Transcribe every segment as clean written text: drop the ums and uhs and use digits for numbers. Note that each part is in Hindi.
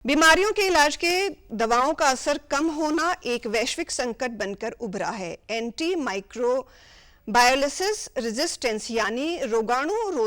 बीमारियों के इलाज के दवाओं का असर कम होना एक वैश्विक संकट बनकर उभरा है। एंटी माइक्रोबायोलिसिस रेजिस्टेंस यानी रोगाणु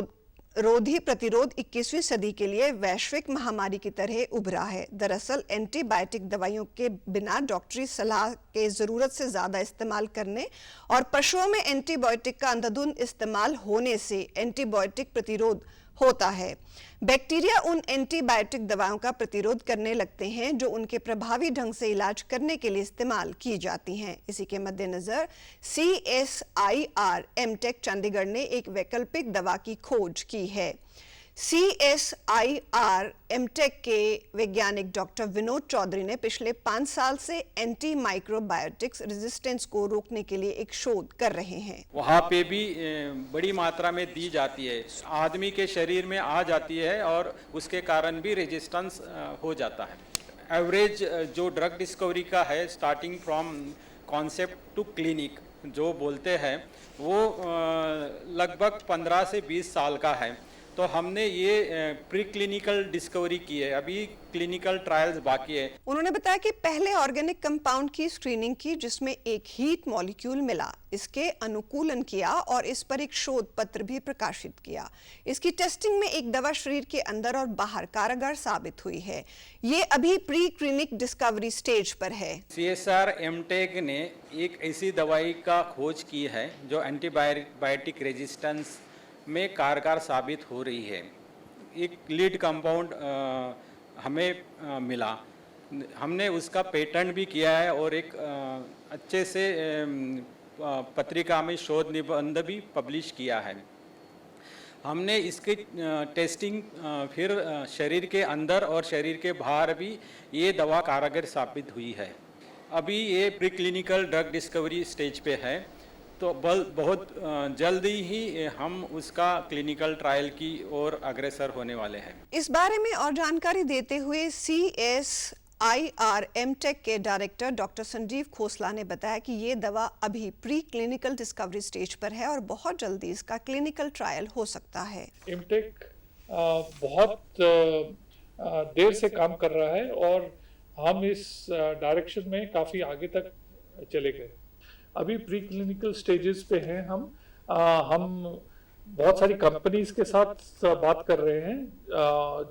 रोधी प्रतिरोध 21वीं सदी के लिए वैश्विक महामारी की तरह उभरा है। दरअसल एंटीबायोटिक दवाइयों के बिना डॉक्टरी सलाह के जरूरत से ज्यादा इस्तेमाल करने और पशुओं में एंटीबायोटिक का अंधाधुंध इस्तेमाल होने से एंटीबायोटिक प्रतिरोध होता है। बैक्टीरिया उन एंटीबायोटिक दवाओं का प्रतिरोध करने लगते हैं जो उनके प्रभावी ढंग से इलाज करने के लिए इस्तेमाल की जाती हैं। इसी के मद्देनजर CSIR एमटेक चंडीगढ़ ने एक वैकल्पिक दवा की खोज की है। CSIR एमटेक के वैज्ञानिक डॉक्टर विनोद चौधरी ने पिछले 5 साल से एंटी माइक्रोबायोटिक्स रेजिस्टेंस को रोकने के लिए एक शोध कर रहे हैं। वहाँ पे भी बड़ी मात्रा में दी जाती है, आदमी के शरीर में आ जाती है और उसके कारण भी रेजिस्टेंस हो जाता है। एवरेज जो ड्रग डिस्कवरी का है, starting from concept to clinic जो बोलते हैं, वो लगभग 15 से 20 साल का है। तो हमने ये प्री क्लिनिकल डिस्कवरी की है, अभी क्लिनिकल ट्रायल्स बाकी है। उन्होंने बताया कि पहले ऑर्गेनिक कंपाउंड की स्क्रीनिंग की जिसमें एक हीट मॉलिक्यूल मिला, इसके अनुकूलन किया और इस पर एक शोध पत्र भी प्रकाशित किया। इसकी टेस्टिंग में एक दवा शरीर के अंदर और बाहर कारगर साबित हुई है। ये अभी प्री क्लिनिक डिस्कवरी स्टेज पर है। CSIR एमटेक ने एक ऐसी दवाई का खोज की है जो एंटीबायोटिक रेजिस्टेंस में कारगर साबित हो रही है। एक लीड कंपाउंड हमें मिला, हमने उसका पेटेंट भी किया है और एक अच्छे से पत्रिका में शोध निबंध भी पब्लिश किया है। हमने इसकी टेस्टिंग फिर शरीर के अंदर और शरीर के बाहर भी ये दवा कारगर साबित हुई है। अभी ये pre clinical drug discovery stage पे है, तो बहुत जल्दी ही हम उसका क्लिनिकल ट्रायल की ओर अग्रसर होने वाले हैं। इस बारे में और जानकारी देते हुए CSIR एमटेक के डायरेक्टर डॉक्टर संजीव खोसला ने बताया कि ये दवा अभी प्री क्लिनिकल डिस्कवरी स्टेज पर है और बहुत जल्दी इसका क्लिनिकल ट्रायल हो सकता है। एमटेक बहुत देर से काम कर रहा है और हम इस डायरेक्शन में काफ़ी आगे तक चले गए। अभी प्री क्लिनिकल स्टेजेस पे हैं हम बहुत सारी कंपनीज के साथ बात कर रहे हैं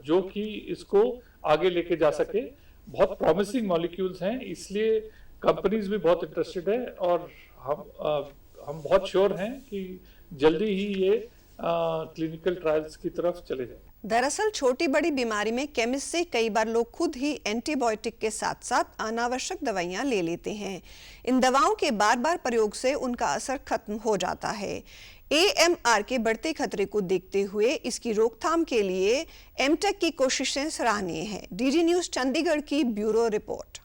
जो कि इसको आगे लेके जा सके। बहुत प्रॉमिसिंग मॉलिक्यूल्स हैं, इसलिए कंपनीज भी बहुत इंटरेस्टेड है और हम बहुत श्योर हैं कि जल्दी ही ये क्लिनिकल ट्रायल्स की तरफ चले जाए। दरअसल छोटी बड़ी बीमारी में केमिस्ट से कई बार लोग खुद ही एंटीबायोटिक के साथ साथ अनावश्यक दवाइयां ले लेते हैं। इन दवाओं के बार बार प्रयोग से उनका असर खत्म हो जाता है। AMR के बढ़ते खतरे को देखते हुए इसकी रोकथाम के लिए एमटेक की कोशिशें सराहनीय हैं। DD न्यूज़ चंडीगढ़ की ब्यूरो रिपोर्ट।